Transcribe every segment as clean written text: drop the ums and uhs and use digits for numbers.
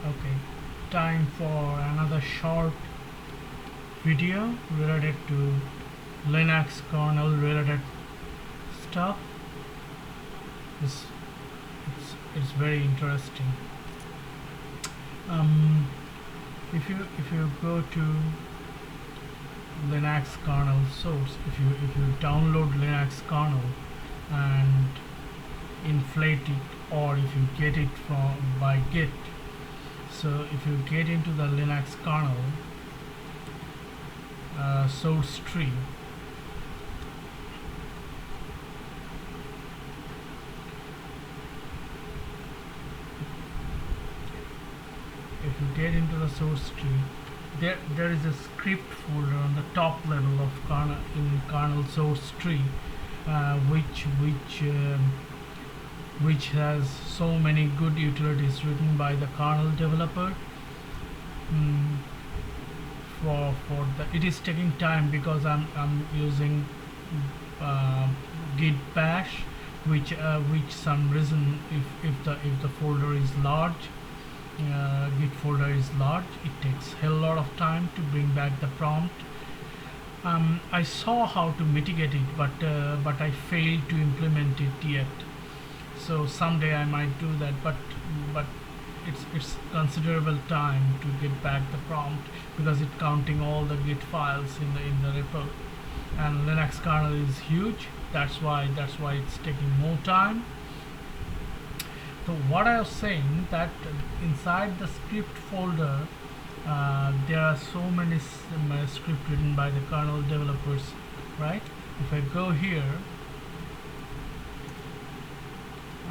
Okay, time for another short video related to Linux kernel related stuff. It's, it's very interesting. Um, if you go to Linux kernel source, if you download Linux kernel and inflate it, or if you get it from by Git. So if you get into the Linux kernel source tree, if you get into the source tree, there is a script folder on the top level of kernel in kernel source tree, which has so many good utilities written by the kernel developer. Mm, for the it is taking time because I'm using uh, git bash, which some reason, if the folder is large, git folder is large, it takes a lot of time to bring back the prompt. I saw how to mitigate it, but I failed to implement it yet. So someday I might do that, but it's considerable time to get back the prompt because it's counting all the git files in the repo, and Linux kernel is huge. That's why it's taking more time. So what I was saying, that inside the script folder there are so many scripts written by the kernel developers, right? If I go here,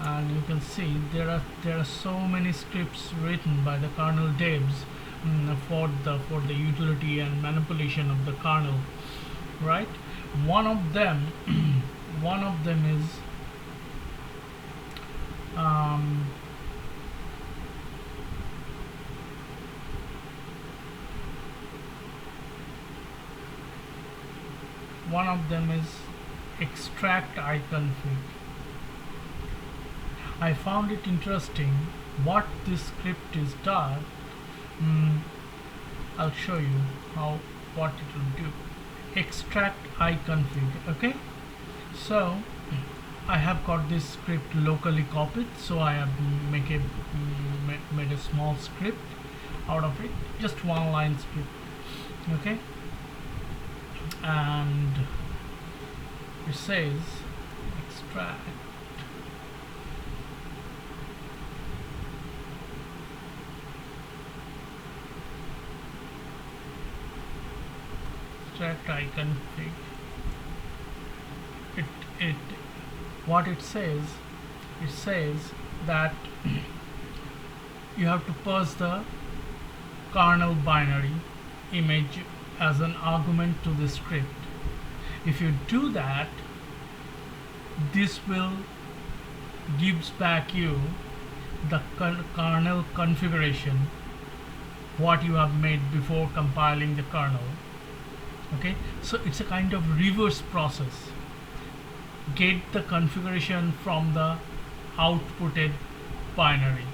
and you can see there are so many scripts written by the kernel devs for the utility and manipulation of the kernel, right? One of them one of them is extract iconfig. I found it interesting what this script is done. I'll show you what it will do. Extract iconfig. Okay, so I have got this script locally copied, so I have made a small script out of it, just one line script. Okay, and it says extract iconfig. It what it says that you have to pass the kernel binary image as an argument to the script. If you do that, this will gives back you the kernel configuration what you have made before compiling the kernel. Okay, so it's a kind of reverse process. Get the configuration from the outputted binary,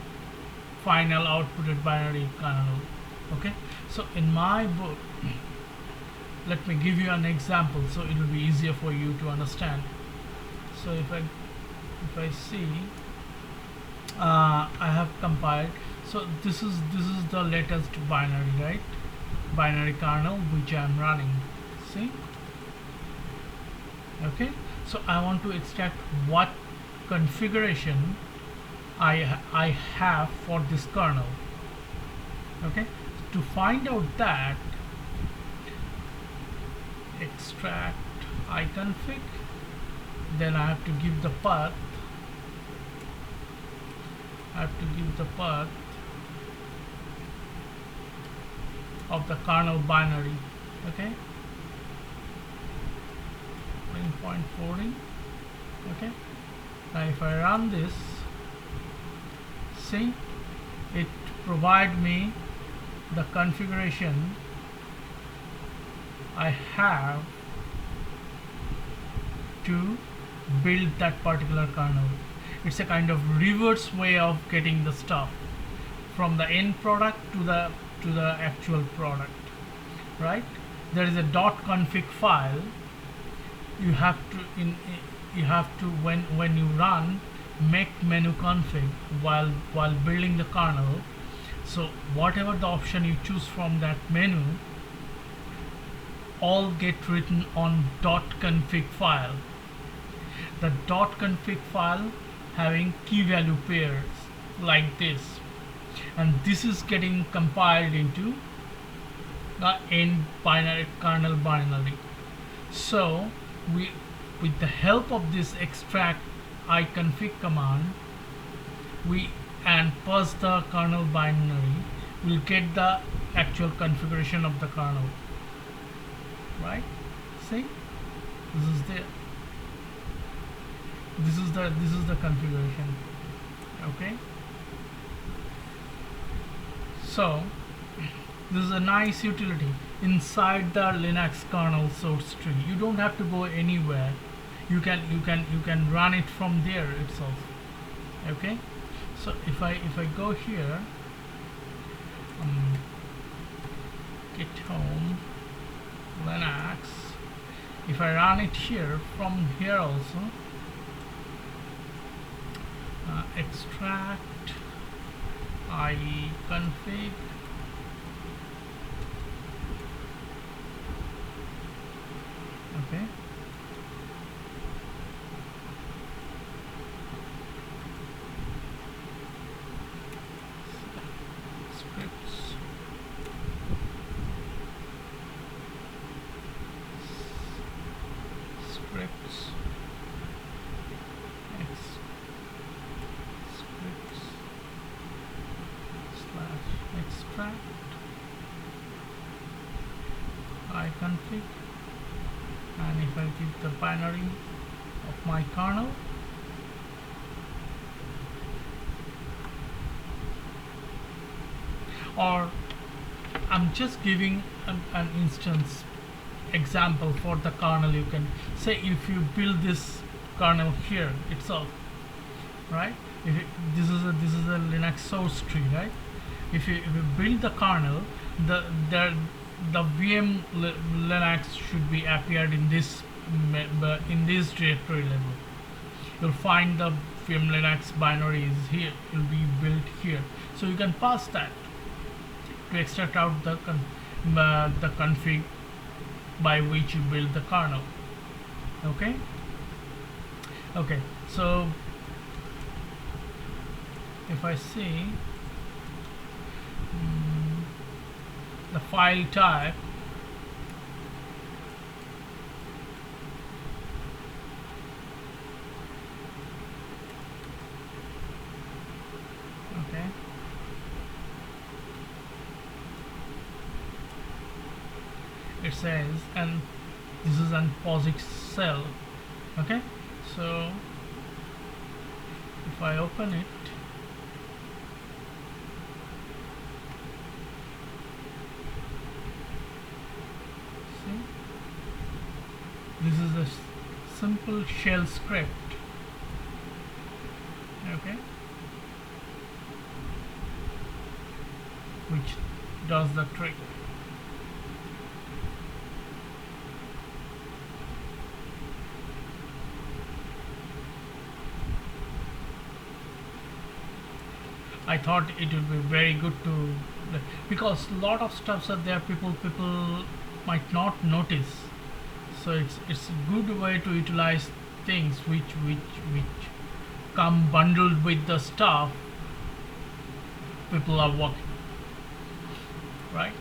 final outputted binary kernel. Okay, so in my book, let me give you an example so it will be easier for you to understand. So if I see I have compiled, so this is the latest binary, right? Binary kernel which I am running. See? Okay, so I want to extract what configuration I have for this kernel. Okay, to find out that, extract iconfig, then I have to give the path. Of the kernel binary. Okay, 9.40. Okay, now if I run this, see, it provide me the configuration I have to build that particular kernel. It's a kind of reverse way of getting the stuff from the end product to the actual product, right? There is a .config file. You have to when you run make menu config while building the kernel. So whatever the option you choose from that menu, all get written on .config file. The .config file having key value pairs like this, and this is getting compiled into the end binary kernel binary. So with the help of this extract iconfig command, and pass the kernel binary, we'll get the actual configuration of the kernel, right? See, this is the configuration. Okay, so this is a nice utility inside the Linux kernel source tree. You don't have to go anywhere. You can run it from there itself. Okay, so if I go here, git home Linux, if I run it here from here also, extract iconfig, okay, scripts, scripts/extract iconfig, and if I give the binary of my kernel, or I'm just giving an instance example for the kernel. You can say if you build this kernel here itself, right? This is a Linux source tree, right? If you build the kernel, the VM Linux should be appeared in this directory level. You'll find the VM Linux binary is here. It will be built here, so you can pass that to extract out the config by which you build the kernel. Okay. So if I see the file type, okay, it says, and this is an POSIX cell. Okay, so if I open it, see, this is a simple shell script. Okay, which does the trick. I thought it would be very good to, because a lot of stuffs are there people might not notice, so it's a good way to utilize things which come bundled with the stuff people are working, right?